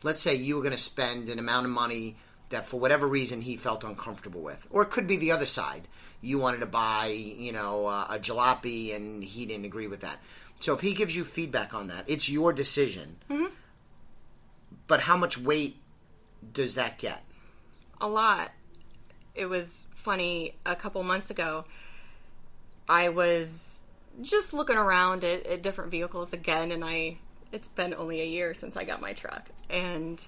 let's say you were going to spend an amount of money that for whatever reason he felt uncomfortable with. Or it could be the other side. You wanted to buy, a jalopy and he didn't agree with that. So if he gives you feedback on that, it's your decision. Mm-hmm. But how much weight does that get? A lot. It was funny, a couple months ago, I was just looking around at different vehicles again, and it's been only a year since I got my truck. And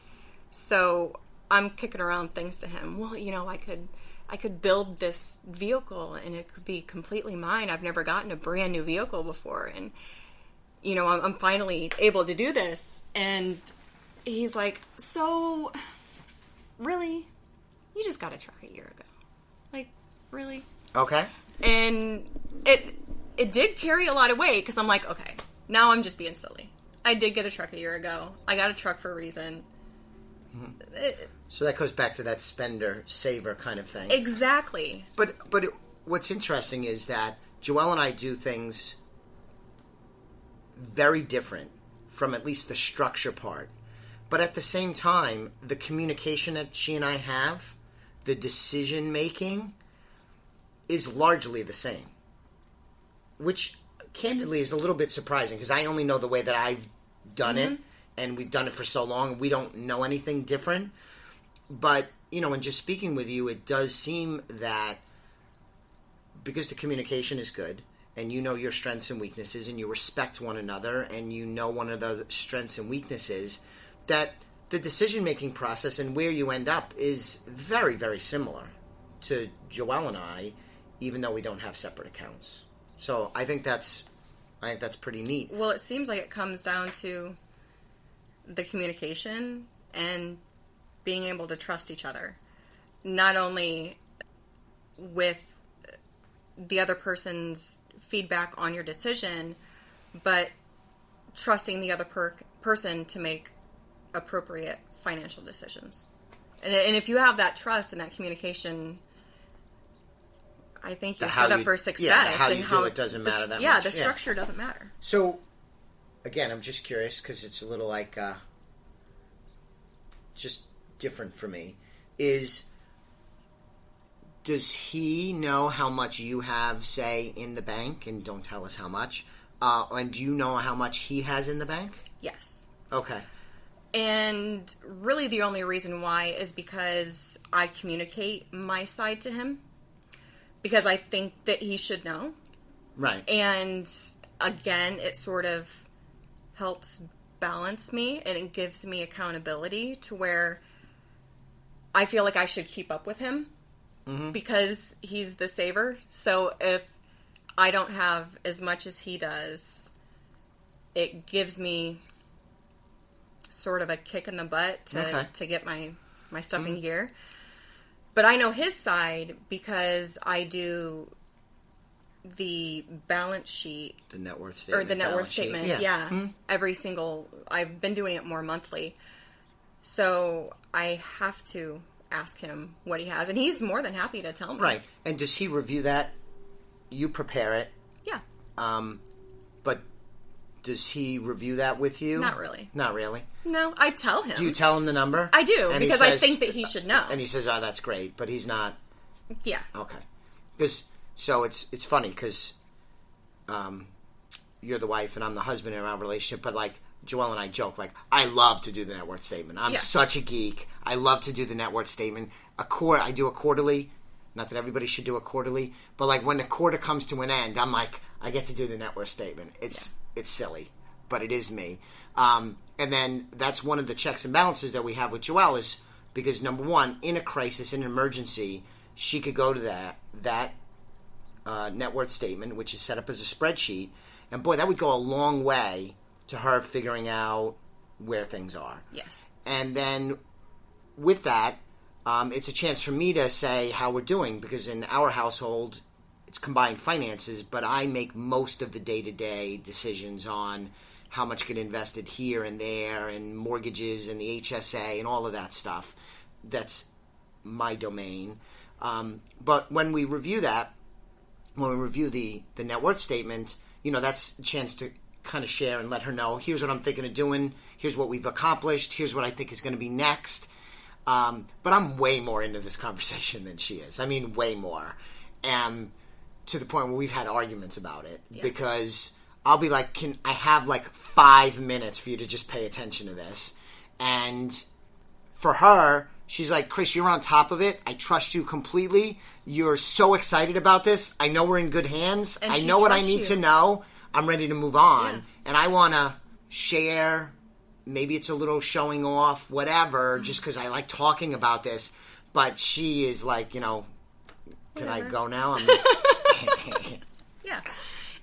so I'm kicking around things to him. Well, I could build this vehicle and it could be completely mine. I've never gotten a brand new vehicle before. And, I'm finally able to do this. And he's like, so, really? You just got a truck a year ago. Like, really? Okay. And it did carry a lot of weight because I'm like, okay, now I'm just being silly. I did get a truck a year ago. I got a truck for a reason. Mm-hmm. So that goes back to that spender-saver kind of thing. Exactly. But what's interesting is that Joelle and I do things very different from at least the structure part. But at the same time, the communication that she and I have, the decision-making, is largely the same. Which, candidly, is a little bit surprising, because I only know the way that I've done it, and we've done it for so long, we don't know anything different. But, in just speaking with you, it does seem that because the communication is good, and you know your strengths and weaknesses, and you respect one another, and you know one of the strengths and weaknesses, that the decision-making process and where you end up is very, very similar to Joelle and I, even though we don't have separate accounts. So I think that's pretty neat. Well, it seems like it comes down to the communication and being able to trust each other. Not only with the other person's feedback on your decision, but trusting the other person to make appropriate financial decisions. And if you have that trust and that communication, I think you're set up for success. Yeah, how you do it doesn't matter that much. Yeah, the structure doesn't matter. So, again, I'm just curious because it's a little like just different for me. Does he know how much you have, say, in the bank? And don't tell us how much. And do you know how much he has in the bank? Yes. Okay. And really the only reason why is because I communicate my side to him. Because I think that he should know. Right. And again, it sort of helps balance me and it gives me accountability to where I feel like I should keep up with him because he's the saver. So if I don't have as much as he does, it gives me sort of a kick in the butt to get my stuff in gear. But I know his side because I do the balance sheet. The net worth statement. Or the net worth statement, yeah. Mm-hmm. Every single, I've been doing it more monthly. So I have to ask him what he has. And he's more than happy to tell me. Right. And does he review that? You prepare it? Yeah. But does he review that with you? Not really. Not really? No, I tell him. Do you tell him the number? I do, and because I think that he should know. And he says, oh, that's great, but he's not... Yeah. Okay. So it's funny, because you're the wife and I'm the husband in our relationship, but like, Joelle and I joke, like, I love to do the net worth statement. I'm such a geek. I love to do the net worth statement. I do a quarterly. Not that everybody should do a quarterly, but like when the quarter comes to an end, I'm like, I get to do the net worth statement. It's silly, but it is me. And then that's one of the checks and balances that we have with Joelle is because, number one, in a crisis, in an emergency, she could go to that net worth statement, which is set up as a spreadsheet. And boy, that would go a long way to her figuring out where things are. Yes. And then with that, it's a chance for me to say how we're doing, because in our household, it's combined finances, but I make most of the day-to-day decisions on how much get invested here and there, and mortgages and the HSA and all of that stuff. That's my domain. But when we review that, when we review the net worth statement, that's a chance to kind of share and let her know, here's what I'm thinking of doing, Here's what we've accomplished. Here's what I think is going to be next. But I'm way more into this conversation than she is. I mean, way more. And to the point where we've had arguments about it. Yeah. Because I'll be like, can I have like 5 minutes for you to just pay attention to this? And for her, she's like, Chris, you're on top of it. I trust you completely. You're so excited about this. I know we're in good hands. I know what I need to know. I'm ready to move on. Yeah. And I want to share. Maybe it's a little showing off, whatever, just because I like talking about this. But she is like, can whatever. I go now? Yeah.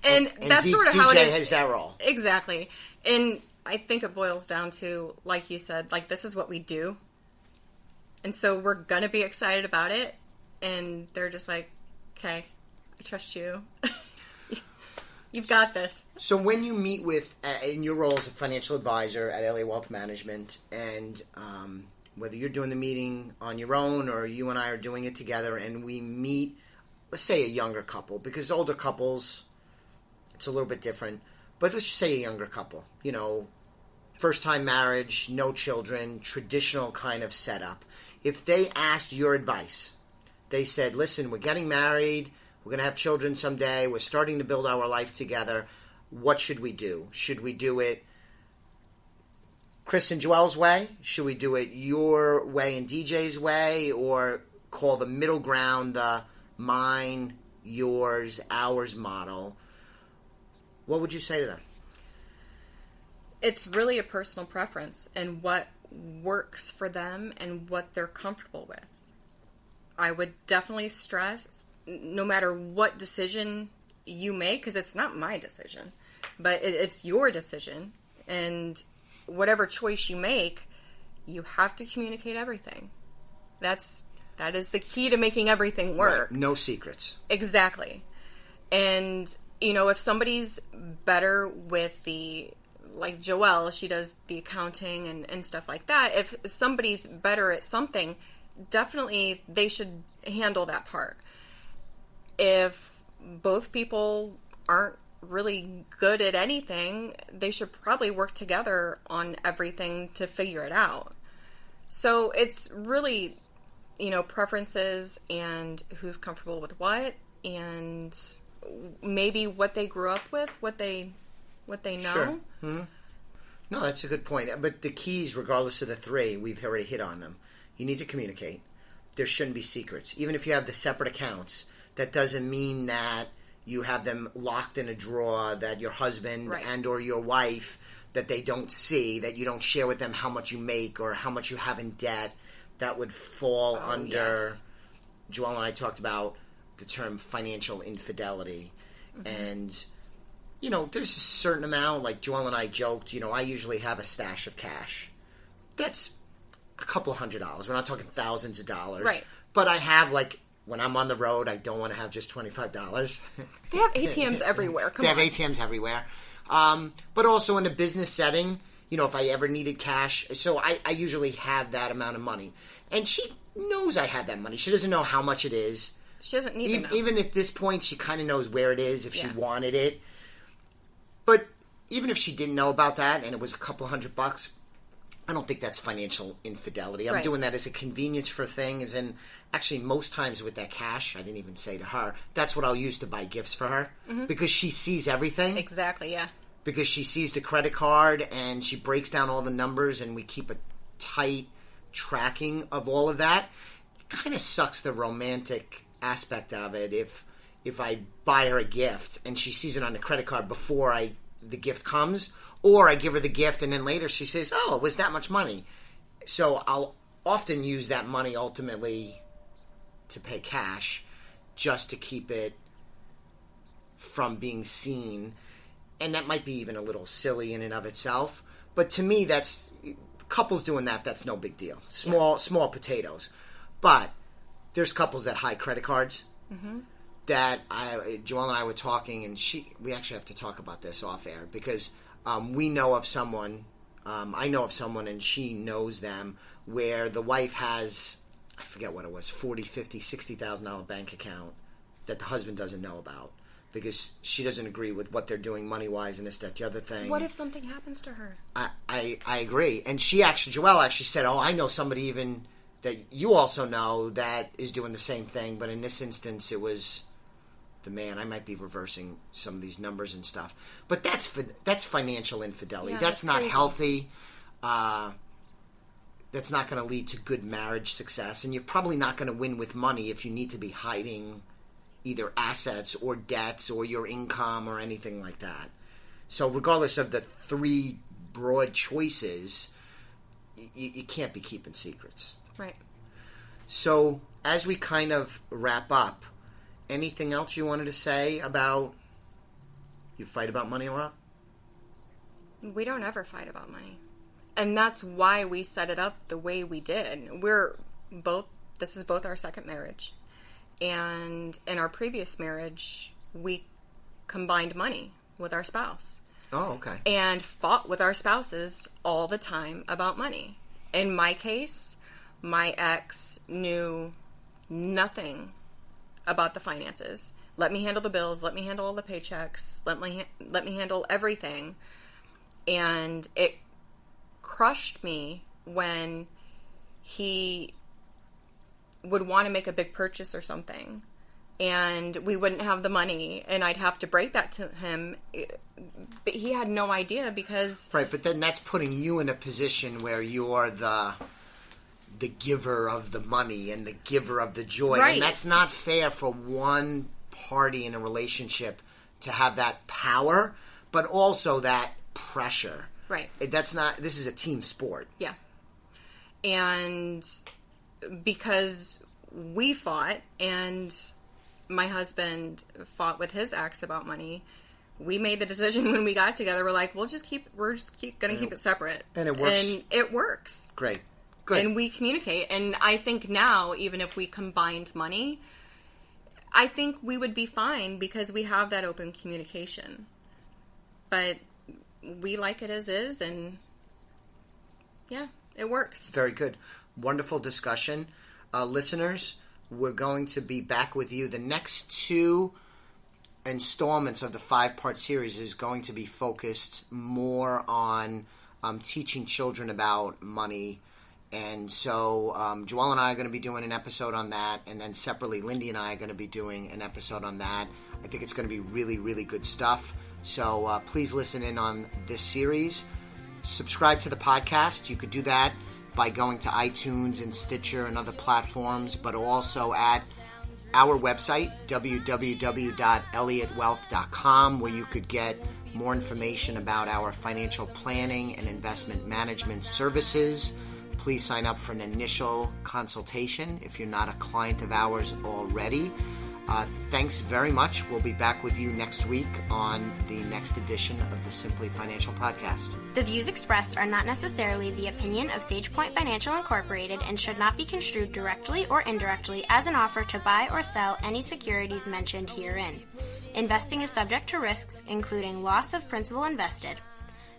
And that's sort of DJ how it is. has that role. Exactly. And I think it boils down to, like you said, like this is what we do. And so we're going to be excited about it. And they're just like, okay, I trust you. You've got this. So when you meet with, in your role as a financial advisor at LA Wealth Management, and whether you're doing the meeting on your own or you and I are doing it together, and we meet, let's say a younger couple, because older couples, it's a little bit different, but let's just say a younger couple, first time marriage, no children, traditional kind of setup. If they asked your advice, they said, listen, we're getting married, we're going to have children someday, we're starting to build our life together, what should we do? Should we do it Chris and Joelle's way? Should we do it your way and DJ's way? Or call the middle ground the mine, yours, ours model? What would you say to them? It's really a personal preference and what works for them and what they're comfortable with. I would definitely stress, no matter what decision you make, because it's not my decision, but it's your decision, and whatever choice you make, you have to communicate everything. That is the key to making everything work. Right. No secrets. Exactly. And, if somebody's better with like Joelle, she does the accounting and stuff like that. If somebody's better at something, definitely they should handle that part. If both people aren't really good at anything, they should probably work together on everything to figure it out. So it's really, preferences and who's comfortable with what, and maybe what they grew up with, what they know. Sure. Mm-hmm. No, that's a good point. But the keys, regardless of the three, we've already hit on them. You need to communicate. There shouldn't be secrets. Even if you have the separate accounts, that doesn't mean that you have them locked in a drawer, that your husband right. and or your wife, that they don't see, that you don't share with them how much you make or how much you have in debt. That would fall under, yes. Joelle and I talked about the term financial infidelity. Mm-hmm. And, there's a certain amount, like Joelle and I joked, I usually have a stash of cash. That's a couple $100. We're not talking thousands of dollars. Right. But I have, when I'm on the road, I don't want to have just $25. They have ATMs everywhere. They have ATMs everywhere. But also in a business setting, if I ever needed cash. So I usually have that amount of money. And she knows I have that money. She doesn't know how much it is. She doesn't need to know. Even at this point, she kind of knows where it is if she wanted it. But even if she didn't know about that and it was a couple $100, I don't think that's financial infidelity. I'm doing that as a convenience for things. And actually, most times with that cash, I didn't even say to her, that's what I'll use to buy gifts for her. Mm-hmm. Because she sees everything. Exactly, yeah. Because she sees the credit card and she breaks down all the numbers and we keep a tight tracking of all of that. It kind of sucks the romantic aspect of it if I buy her a gift and she sees it on the credit card before the gift comes, or I give her the gift and then later she says, oh, it was that much money. So I'll often use that money ultimately to pay cash just to keep it from being seen. And that might be even a little silly in and of itself. But to me, that's couples doing that's no big deal. Small potatoes. But there's couples that hide credit cards. Mm-hmm. That Joelle and I were talking, and we actually have to talk about this off air because we know of someone, I know of someone, and she knows them, where the wife has, I forget what it was, $40,000, $50,000, $60,000 bank account that the husband doesn't know about. because she doesn't agree with what they're doing money-wise and this, that, the other thing. What if something happens to her? I agree. And Joelle actually said, oh, I know somebody even that you also know that is doing the same thing, but in this instance it was the man. I might be reversing some of these numbers and stuff. But that's financial infidelity. Yeah, that's not crazy. healthy. That's not going to lead to good marriage success. And you're probably not going to win with money if you need to be hiding either assets or debts or your income or anything like that. So regardless of the three broad choices, you can't be keeping secrets. Right. So as we kind of wrap up, anything else you wanted to say about you fight about money a lot? We don't ever fight about money. And that's why we set it up the way we did. This is both our second marriage. And in our previous marriage, we combined money with our spouse. Oh, okay. And fought with our spouses all the time about money. In my case, my ex knew nothing about the finances. Let me handle the bills. Let me handle all the paychecks. Let me handle everything. And it crushed me when he would want to make a big purchase or something, and we wouldn't have the money, and I'd have to break that to him. But he had no idea because... Right, but then that's putting you in a position where you're the giver of the money and the giver of the joy. Right. And that's not fair for one party in a relationship to have that power, but also that pressure. Right. This is a team sport. Yeah. And because we fought and my husband fought with his ex about money, we made the decision when we got together, we're like, we're just going to keep it separate. And it works. And it works. Great. Good. And we communicate. And I think now, even if we combined money, I think we would be fine because we have that open communication. But we like it as is, and yeah, it works. Very good. Wonderful discussion. Listeners, we're going to be back with you. The next two installments of the 5-part series is going to be focused more on teaching children about money. And so Joelle and I are going to be doing an episode on that, and then separately Lindy and I are going to be doing an episode on that. I think it's going to be really, really good stuff. So please listen in on this series. Subscribe to the podcast. You could do that by going to iTunes and Stitcher and other platforms, but also at our website, www.elliottwealth.com, where you could get more information about our financial planning and investment management services. Please sign up for an initial consultation if you're not a client of ours already. Thanks very much. We'll be back with you next week on the next edition of the Simply Financial Podcast. The views expressed are not necessarily the opinion of SagePoint Financial Incorporated and should not be construed directly or indirectly as an offer to buy or sell any securities mentioned herein. Investing is subject to risks, including loss of principal invested.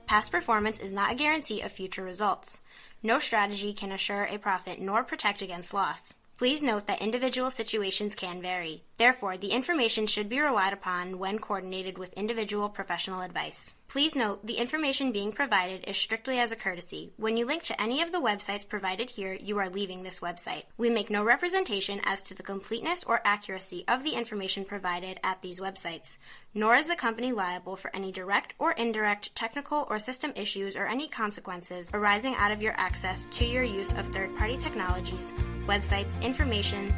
Past performance is not a guarantee of future results. No strategy can assure a profit nor protect against loss. Please note that individual situations can vary. Therefore, the information should be relied upon when coordinated with individual professional advice. Please note, the information being provided is strictly as a courtesy. When you link to any of the websites provided here, you are leaving this website. We make no representation as to the completeness or accuracy of the information provided at these websites, nor is the company liable for any direct or indirect technical or system issues or any consequences arising out of your access to your use of third-party technologies, websites, information,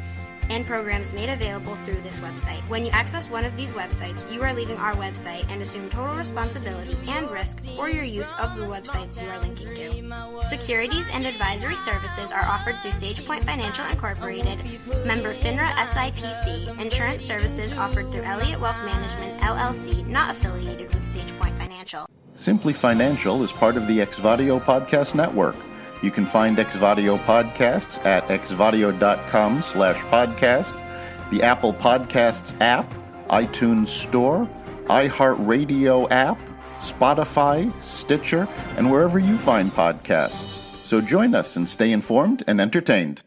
and programs made available through this website. When you access one of these websites, you are leaving our website and assume total responsibility and risk for your use of the websites you are linking to. Securities and advisory services are offered through SagePoint Financial Incorporated, member FINRA SIPC. Insurance services offered through Elliott Wealth Management, LLC, not affiliated with SagePoint Financial. Simply Financial is part of the Exvadio Podcast Network. You can find Exvadio podcasts at exvadio.com/podcast, the Apple Podcasts app, iTunes Store, iHeartRadio app, Spotify, Stitcher, and wherever you find podcasts. So join us and stay informed and entertained.